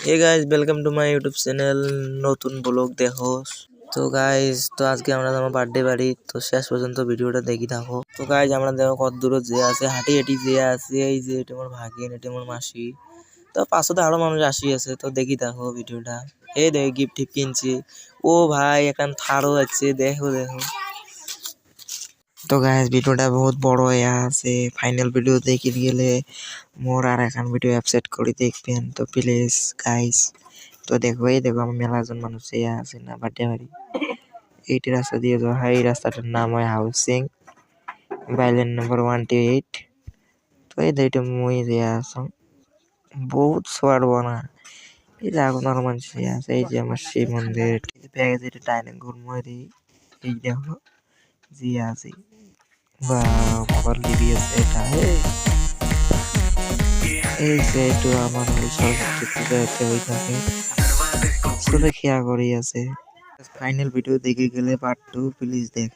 Hey guys welcome to my YouTube channel নতুন vlog দেখো। তো গাইস তো আজকে আমরা আমার বার্থডে বাড়ি, তো শেষ পর্যন্ত ভিডিওটা দেখি থাকো। তো গাইস আমরা দেখো কত দূর যে আছে, হাঁটি হাঁটি যে আছে, এই যে এটা আমার ভাগিন, এটা আমার মাসি, তো পাশে আরো মানুষ আসি আছে, তো দেখি থাকো ভিডিওটা। এই দেখো গিফট টিপ কিনছি। ও ভাই এখন থারও আছে, দেখো দেখো। তো গাইস ভিডিওটা বহুত বড় হয়ে আছে, ফাইনাল ভিডিও দেখি গেলে মোর আর এখন ভিডিও আপলোড করে দেখবেন। তো প্লিজ গাইস তো দেখো, এই দেখো আমার মেলাজন মানুষ আছে না বার্থডে বাড়ি। এইটি রাস্তা দিয়ে যাওয়া হয়, এই রাস্তাটার নাম হয় হাউসিং বাইলেন নম্বর 128। তো এই দেখো মুই যে আসম বহুত সোয়ার বানা, এই যে এখন আর মানুষ আছে, এই যে আমার শিব মন্দির ব্যাগে যেটা ডাইনিং ঘুরমো, এই দেখো জি আছে বা মোবাইল টিভি আছে এটা। এই যে একটু আমার সরস্বতী পূজাতে হয়ে থাকে, খেয়া করি আছে। ফাইনাল ভিডিও দেখে গেলে পার্ট 2 প্লিজ দেখ।